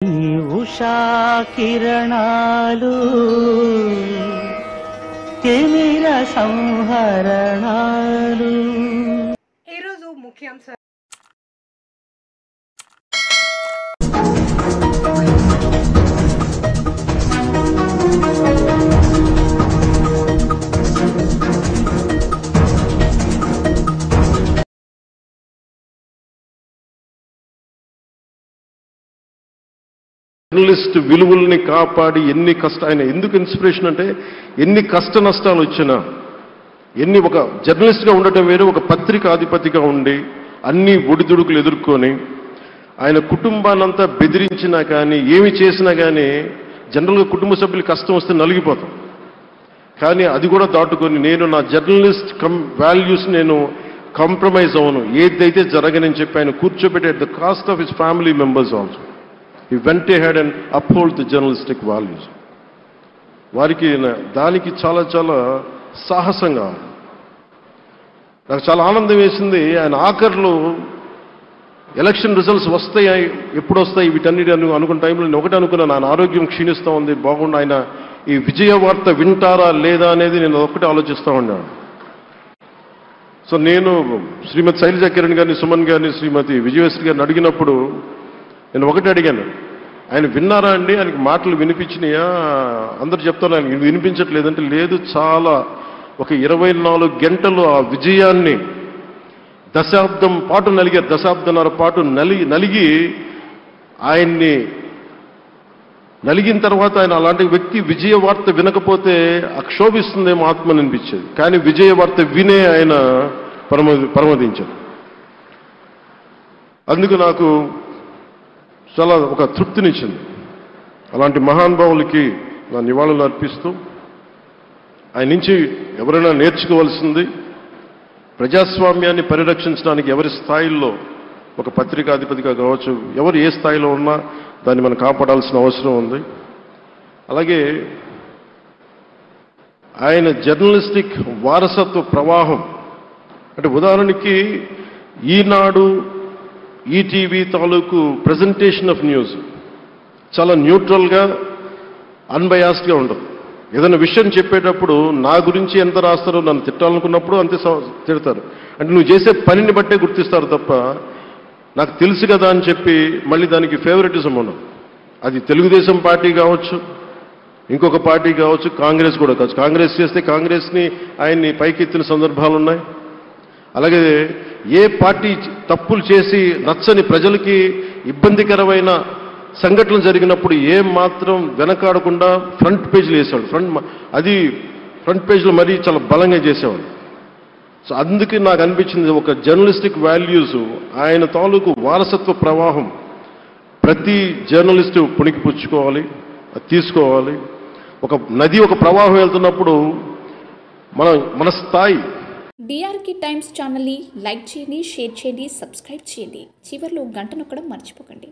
ఈ ఉషా కిరణాలు తిమిర సంహరణాలు. ఈరోజు ముఖ్యాంశాలు. జర్నలిస్ట్ విలువల్ని కాపాడి ఆయన ఎందుకు ఇన్స్పిరేషన్ అంటే ఎన్ని కష్ట నష్టాలు వచ్చినా ఒక జర్నలిస్ట్గా ఉండటం వేరు, ఒక పత్రికాధిపతిగా ఉండి అన్ని ఒడిదుడుకులు ఎదుర్కొని ఆయన కుటుంబాన్నంతా బెదిరించినా కానీ ఏమి చేసినా కానీ జనరల్గా కుటుంబ సభ్యులు కష్టం వస్తే నలిగిపోతాం. కానీ అది కూడా దాటుకొని నేను నా జర్నలిస్ట్ వాల్యూస్ నేను కాంప్రమైజ్ అవను, ఏదైతే జరగనని చెప్పి ఆయన కూర్చోబెట్టి at the cost of his family members also he went ahead and uphold the journalistic values. వారికి దానికి చాలా చాలా సాహసంగా నాకు చాలా ఆనందం వేసింది. ఆయన ఆఖర్లో ఎలక్షన్ రిజల్ట్స్ వస్తాయి, ఎప్పుడు వస్తాయి వీటన్నిటి అనుకున్న టైంలో నేను ఒకటి అనుకున్నాను, ఆయన ఆరోగ్యం క్షీణిస్తూ ఉంది, బాగుండు, ఆయన ఈ విజయ వార్త వింటారా లేదా అనేది నేను ఒకటి ఆలోచిస్తూ ఉన్నాను. సో నేను శ్రీమతి శైలజ కిరణ్ గారిని, సుమన్ గారిని, శ్రీమతి విజయశ్రీ గారిని అడిగినప్పుడు నేను ఒకటి అడిగాను, ఆయన విన్నారా అండి, ఆయనకి మాటలు వినిపించినాయా? అందరు చెప్తారు ఆయనకి వినిపించట్లేదంటే, లేదు, చాలా ఒక 24 గంటలు ఆ విజయాన్ని దశాబ్దం పాటు నలిగారు, దశాబ్దన్నర పాటు నలిగి ఆయన్ని నలిగిన తర్వాత ఆయన అలాంటి వ్యక్తి విజయ వార్త వినకపోతే అక్షోభిస్తుందేమో ఆత్మని అనిపించేది. కానీ విజయ వార్త వినే ఆయన పరమదించారు. అందుకు నాకు చాలా ఒక తృప్తినిచ్చింది. అలాంటి మహానుభావులకి నా నివాళులు అర్పిస్తూ ఆయన నుంచి ఎవరైనా నేర్చుకోవాల్సింది, ప్రజాస్వామ్యాన్ని పరిరక్షించడానికి ఎవరి స్థాయిల్లో ఒక పత్రికాధిపతిగా కావచ్చు, ఎవరు ఏ స్థాయిలో ఉన్నా దాన్ని మనం కాపాడాల్సిన అవసరం ఉంది. అలాగే ఆయన జర్నలిస్టిక్ వారసత్వ ప్రవాహం అంటే ఉదాహరణకి ఈనాడు, ఈటీవీ తాలూకు ప్రజెంటేషన్ ఆఫ్ న్యూస్ చాలా న్యూట్రల్గా, అన్బయాస్డ్గా ఉండదు. ఏదైనా విషయం చెప్పేటప్పుడు నా గురించి ఎంత రాస్తారో, నన్ను తిట్టాలనుకున్నప్పుడు అంతే తిడతారు. అంటే నువ్వు చేసే పనిని బట్టే గుర్తిస్తారు తప్ప నాకు తెలుసు కదా అని చెప్పి మళ్ళీ దానికి ఫేవరెటిజం ఉండదు. అది తెలుగుదేశం పార్టీ కావచ్చు, ఇంకొక పార్టీ కావచ్చు, కాంగ్రెస్ కూడా కావచ్చు. కాంగ్రెస్ చేస్తే కాంగ్రెస్ని ఆయన్ని పైకెత్తిన సందర్భాలు ఉన్నాయి. అలాగే ఏ పార్టీ తప్పులు చేసి నచ్చని ప్రజలకి ఇబ్బందికరమైన సంఘటనలు జరిగినప్పుడు ఏం మాత్రం వెనకాడకుండా ఫ్రంట్ పేజీలు వేసేవాడు. ఫ్రంట్ పేజీలో మరీ చాలా బలంగా చేసేవాడు. సో అందుకే నాకు అనిపించింది ఒక జర్నలిస్టిక్ వాల్యూస్, ఆయన తాలూకు వారసత్వ ప్రవాహం ప్రతి జర్నలిస్టు పుణికి పుచ్చుకోవాలి, తీసుకోవాలి. ఒక నది ఒక ప్రవాహం వెళ్తున్నప్పుడు మన స్థాయి. డిఆర్కే టైమ్స్ ఛానల్ని లైక్ చేయండి, షేర్ చేయండి, సబ్స్క్రైబ్ చేయండి. చివర్లో గంట నొక్కడం మర్చిపోకండి.